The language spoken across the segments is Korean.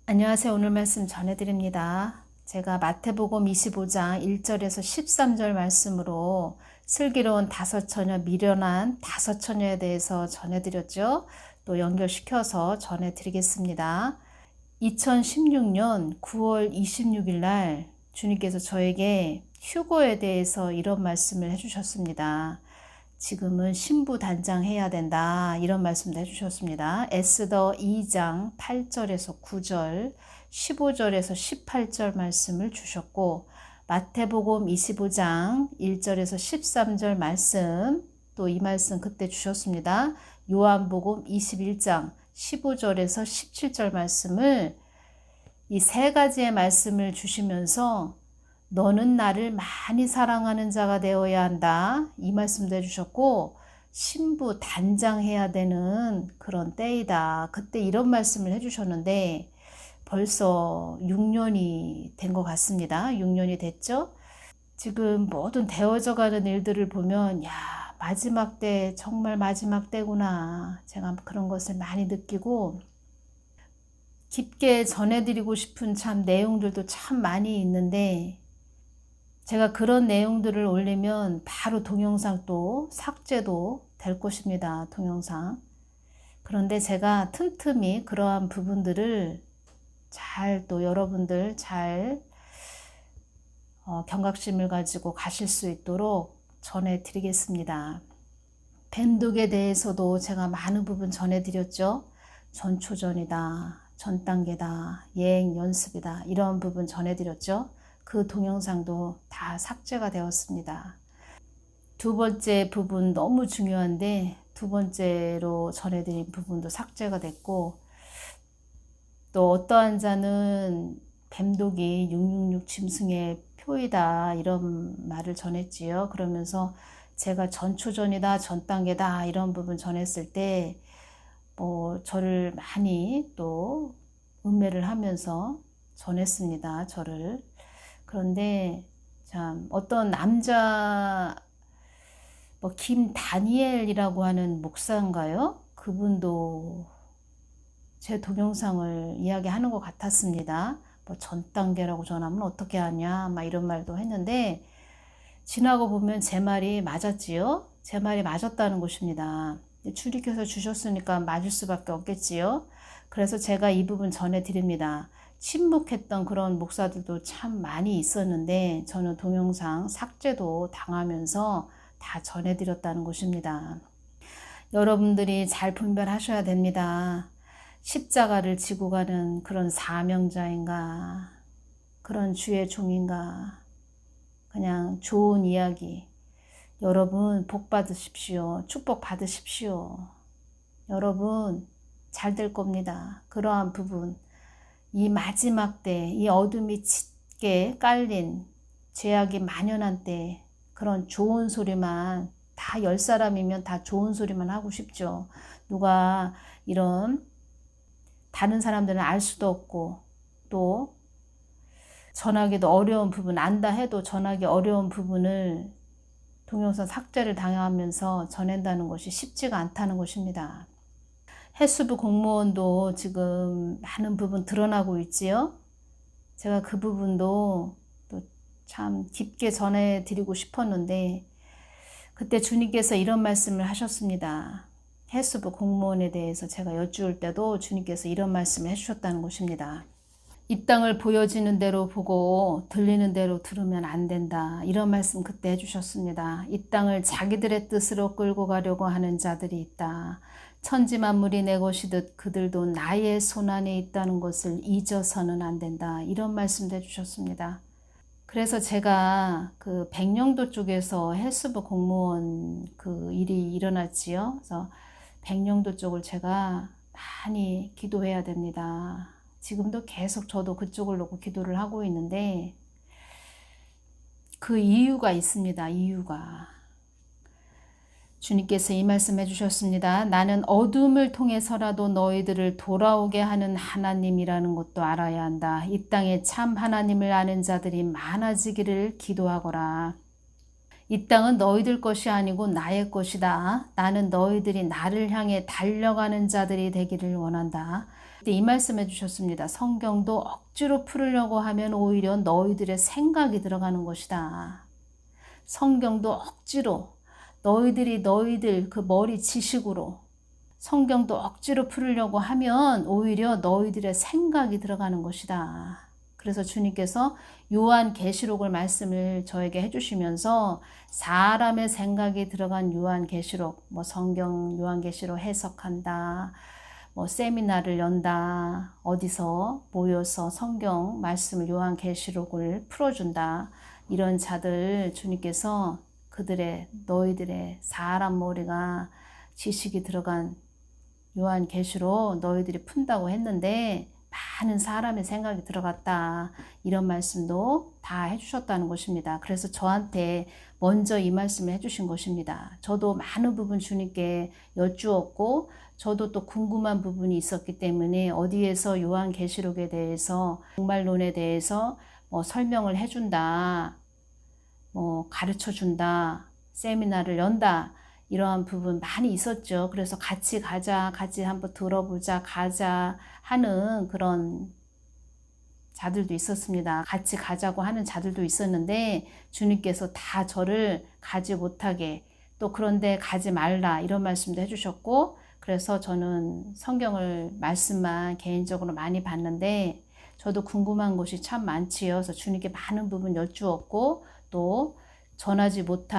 안녕하세요. 오늘 말씀 전해드립니다. 제가 마태복음 25장 1절에서 13절 말씀으로 슬기로운 다섯 처녀, 미련한 다섯 처녀에 대해서 전해드렸죠. 또 연결시켜서 전해드리겠습니다. 2016년 9월 26일 날 주님께서 저에게 휴거에 대해서 이런 말씀을 해주셨습니다. 지금은 신부 단장해야 된다. 이런 말씀도 해주셨습니다. 에스더 2장 8절에서 9절, 15절에서 18절 말씀을 주셨고, 마태복음 25장 1절에서 13절 말씀, 또 이 말씀 그때 주셨습니다. 요한복음 21장 15절에서 17절 말씀을 이 세 가지의 말씀을 주시면서 너는 나를 많이 사랑하는 자가 되어야 한다. 이 말씀도 해주셨고, 신부 단장해야 되는 그런 때이다. 그때 이런 말씀을 해주셨는데 벌써 6년이 된 것 같습니다. 6년이 됐죠. 지금 모든 되어져 가는 일들을 보면 마지막 때, 정말 마지막 때구나. 제가 그런 것을 많이 느끼고 깊게 전해드리고 싶은 참 내용들도 참 많이 있는데 제가 그런 내용들을 올리면 바로 동영상 또 삭제도 될 것입니다. 동영상. 그런데 제가 틈틈이 그러한 부분들을 잘 또 여러분들 잘 경각심을 가지고 가실 수 있도록 전해드리겠습니다. 뱀독에 대해서도 제가 많은 부분 전해드렸죠. 전초전이다, 전단계다, 예행 연습이다 이런 부분 전해드렸죠. 그 동영상도 다 삭제가 되었습니다. 두 번째 부분 너무 중요한데 두 번째로 전해드린 부분도 삭제가 됐고, 또 어떠한 자는 뱀독이 666 짐승의 표이다 이런 말을 전했지요. 그러면서 제가 전초전이다 전단계다 이런 부분 전했을 때 저를 많이 또 음해를 하면서 전했습니다. 저를. 그런데 참 어떤 남자 김다니엘이라고 하는 목사인가요? 그분도 제 동영상을 이야기하는 것 같았습니다. 전 단계라고 전하면 어떻게 하냐 막 이런 말도 했는데 지나고 보면 제 말이 맞았지요. 제 말이 맞았다는 것입니다. 주님께서 주셨으니까 맞을 수밖에 없겠지요. 그래서 제가 이 부분 전해드립니다. 침묵했던 그런 목사들도 참 많이 있었는데 저는 동영상 삭제도 당하면서 다 전해드렸다는 것입니다. 여러분들이 잘 분별하셔야 됩니다. 십자가를 지고 가는 그런 사명자인가, 그런 주의 종인가, 그냥 좋은 이야기. 여러분 복 받으십시오. 축복 받으십시오. 여러분 잘 될 겁니다. 그러한 부분, 이 마지막 때, 이 어둠이 짙게 깔린 죄악이 만연한 때 그런 좋은 소리만 다 10사람이면 다 좋은 소리만 하고 싶죠. 누가 이런 다른 사람들은 알 수도 없고 또 전하기도 어려운 부분, 안다 해도 전하기 어려운 부분을 동영상 삭제를 당하면서 전한다는 것이 쉽지가 않다는 것입니다. 해수부 공무원도 지금 많은 부분 드러나고 있지요. 제가 그 부분도 또 참 깊게 전해드리고 싶었는데 그때 주님께서 이런 말씀을 하셨습니다. 해수부 공무원에 대해서 제가 여쭈을 때도 주님께서 이런 말씀을 해주셨다는 것입니다. 이 땅을 보여지는 대로 보고 들리는 대로 들으면 안 된다. 이런 말씀 그때 해주셨습니다. 이 땅을 자기들의 뜻으로 끌고 가려고 하는 자들이 있다. 천지 만물이 내 것이듯 그들도 나의 손안에 있다는 것을 잊어서는 안 된다. 이런 말씀도 해주셨습니다. 그래서 제가 그 백령도 쪽에서 해수부 공무원 그 일이 일어났지요. 그래서 백령도 쪽을 제가 많이 기도해야 됩니다. 지금도 계속 저도 그쪽을 놓고 기도를 하고 있는데 그 이유가 있습니다. 이유가. 주님께서 이 말씀 해주셨습니다. 나는 어둠을 통해서라도 너희들을 돌아오게 하는 하나님이라는 것도 알아야 한다. 이 땅에 참 하나님을 아는 자들이 많아지기를 기도하거라. 이 땅은 너희들 것이 아니고 나의 것이다. 나는 너희들이 나를 향해 달려가는 자들이 되기를 원한다. 이 말씀 해주셨습니다. 성경도 억지로 풀으려고 하면 오히려 너희들의 생각이 들어가는 것이다. 성경도 억지로 너희들 그 머리 지식으로 성경도 억지로 풀으려고 하면 오히려 너희들의 생각이 들어가는 것이다. 그래서 주님께서 요한계시록을 말씀을 저에게 해주시면서 사람의 생각이 들어간 요한계시록, 성경 요한계시록 해석한다, 세미나를 연다, 어디서 모여서 성경 말씀을 요한계시록을 풀어준다, 이런 자들 주님께서 너희들의 사람 머리가 지식이 들어간 요한계시록 너희들이 푼다고 했는데 많은 사람의 생각이 들어갔다. 이런 말씀도 다 해주셨다는 것입니다. 그래서 저한테 먼저 이 말씀을 해주신 것입니다. 저도 많은 부분 주님께 여쭈었고 저도 또 궁금한 부분이 있었기 때문에 어디에서 요한계시록에 대해서 종말론에 대해서 설명을 해준다, 가르쳐준다, 세미나를 연다, 이러한 부분 많이 있었죠. 그래서 같이 가자, 같이 한번 들어보자, 가자 하는 그런 자들도 있었습니다. 같이 가자고 하는 자들도 있었는데 주님께서 다 저를 가지 못하게, 또 그런데 가지 말라 이런 말씀도 해주셨고, 그래서 저는 성경을 말씀만 개인적으로 많이 봤는데 저도 궁금한 것이 참 많지요. 그래서 주님께 많은 부분 여쭈었고 또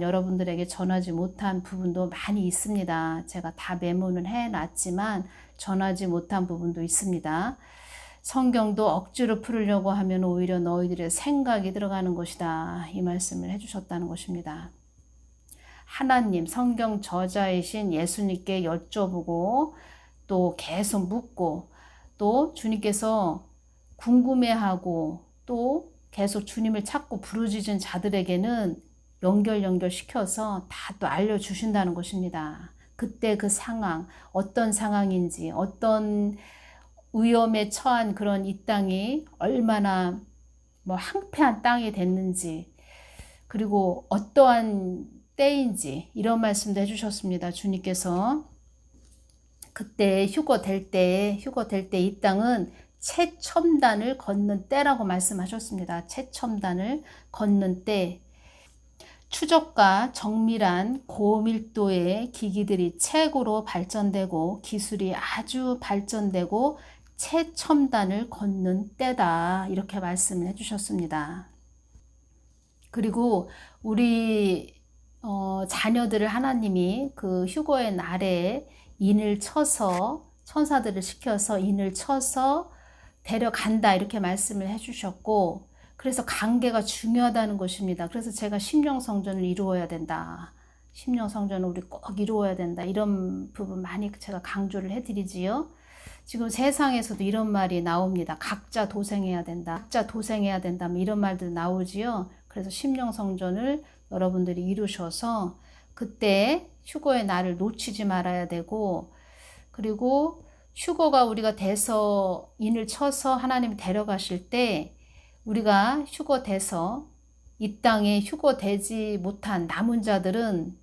여러분들에게 전하지 못한 부분도 많이 있습니다. 제가 다 메모는 해놨지만 전하지 못한 부분도 있습니다. 성경도 억지로 풀으려고 하면 오히려 너희들의 생각이 들어가는 것이다. 이 말씀을 해주셨다는 것입니다. 하나님, 성경 저자이신 예수님께 여쭤보고 또 계속 묻고 또 주님께서 궁금해하고 또 계속 주님을 찾고 부르짖은 자들에게는 연결시켜서 다 또 알려주신다는 것입니다. 그때 그 상황, 어떤 상황인지, 어떤 위험에 처한 그런 이 땅이 얼마나 황폐한 땅이 됐는지, 그리고 어떠한 때인지 이런 말씀도 해주셨습니다. 주님께서 그때 휴거 될 때 이 땅은 최첨단을 걷는 때라고 말씀하셨습니다. 최첨단을 걷는 때, 추적과 정밀한 고밀도의 기기들이 최고로 발전되고 기술이 아주 발전되고 최첨단을 걷는 때다, 이렇게 말씀을 해주셨습니다. 그리고 우리 자녀들을 하나님이 그 휴거의 날에 인을 쳐서, 천사들을 시켜서 인을 쳐서 데려간다, 이렇게 말씀을 해주셨고, 그래서 관계가 중요하다는 것입니다. 그래서 제가 심령성전을 이루어야 된다, 심령성전을 우리 꼭 이루어야 된다, 이런 부분 많이 제가 강조를 해드리지요. 지금 세상에서도 이런 말이 나옵니다. 각자 도생해야 된다, 이런 말들 나오지요. 그래서 심령성전을 여러분들이 이루셔서 그때 휴거의 날을 놓치지 말아야 되고, 그리고 휴거가 우리가 돼서 인을 쳐서 하나님이 데려가실 때 우리가 휴거돼서 이 땅에 휴거되지 못한 남은 자들은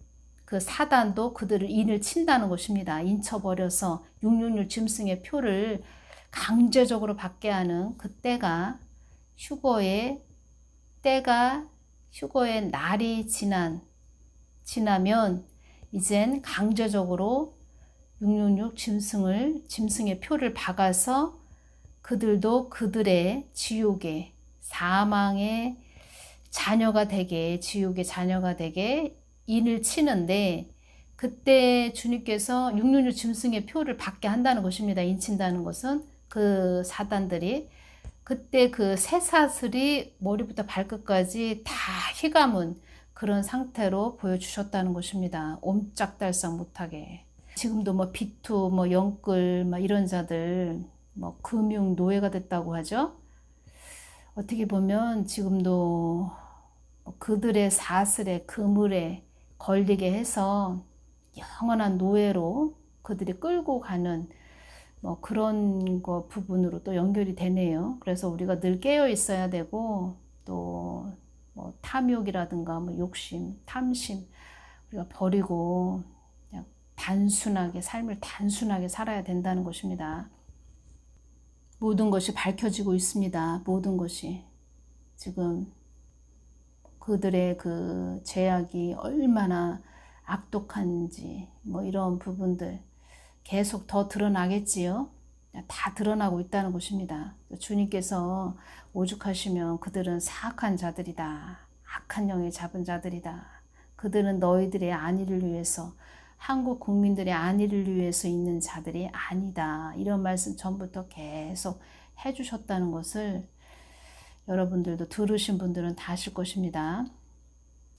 그 사단도 그들을 인을 친다는 것입니다. 인쳐버려서 666 짐승의 표를 강제적으로 받게 하는 그 때가, 휴거의 날이 지나면 이젠 강제적으로 666 짐승의 표를 박아서 그들도 그들의 지옥의 사망의 자녀가 되게, 지옥의 자녀가 되게 인을 치는데, 그때 주님께서 666 짐승의 표를 받게 한다는 것입니다. 인친다는 것은 그 사단들이 그때 그 쇠사슬이 머리부터 발끝까지 다 휘감은 그런 상태로 보여주셨다는 것입니다. 옴짝달싹 못하게. 지금도 비투, 영끌, 이런 자들, 금융 노예가 됐다고 하죠. 어떻게 보면 지금도 그들의 사슬에, 그물에 걸리게 해서 영원한 노예로 그들이 끌고 가는 그런 거 부분으로 또 연결이 되네요. 그래서 우리가 늘 깨어 있어야 되고, 또 탐욕이라든가 욕심, 탐심 우리가 버리고 그냥 삶을 단순하게 살아야 된다는 것입니다. 모든 것이 밝혀지고 있습니다. 모든 것이. 지금 그들의 그 죄악이 얼마나 악독한지 뭐 이런 부분들 계속 더 드러나겠지요. 다 드러나고 있다는 것입니다. 주님께서 오죽하시면 그들은 사악한 자들이다. 악한 영에 잡은 자들이다. 그들은 너희들의 안위를 위해서, 한국 국민들의 안위를 위해서 있는 자들이 아니다. 이런 말씀 전부터 계속 해주셨다는 것을 여러분들도 들으신 분들은 다 아실 것입니다.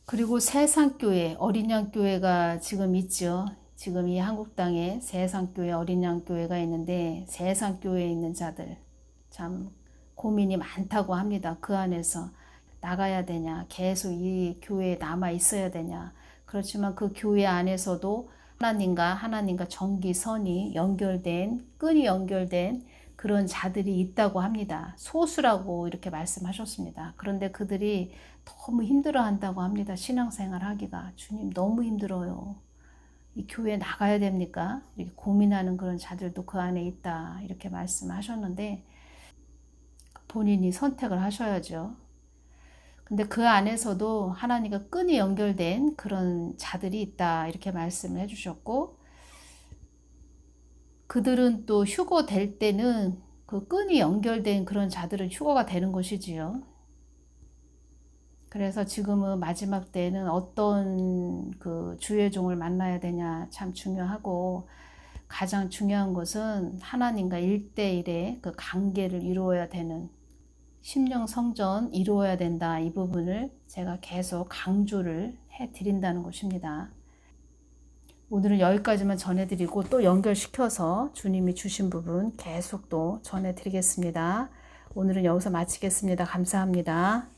그리고 세상교회, 어린양교회가 지금 있죠. 지금 이 한국 땅에 세상교회, 어린양교회가 있는데 세상교회에 있는 자들 참 고민이 많다고 합니다. 그 안에서 나가야 되냐, 계속 이 교회에 남아 있어야 되냐. 그렇지만 그 교회 안에서도 하나님과 정기선이 연결된, 끈이 연결된 그런 자들이 있다고 합니다. 소수라고 이렇게 말씀하셨습니다. 그런데 그들이 너무 힘들어 한다고 합니다. 신앙생활 하기가. 주님 너무 힘들어요. 이 교회 나가야 됩니까? 이렇게 고민하는 그런 자들도 그 안에 있다. 이렇게 말씀하셨는데 본인이 선택을 하셔야죠. 근데 그 안에서도 하나님과 끈이 연결된 그런 자들이 있다. 이렇게 말씀을 해주셨고, 그들은 또 휴거 될 때는 그 끈이 연결된 그런 자들은 휴거가 되는 것이지요. 그래서 지금은 마지막 때는 어떤 그 주의 종을 만나야 되냐 참 중요하고, 가장 중요한 것은 하나님과 1대1의 그 관계를 이루어야 되는, 심령 성전 이루어야 된다. 이 부분을 제가 계속 강조를 해드린다는 것입니다. 오늘은 여기까지만 전해드리고 또 연결시켜서 주님이 주신 부분 계속 또 전해드리겠습니다. 오늘은 여기서 마치겠습니다. 감사합니다.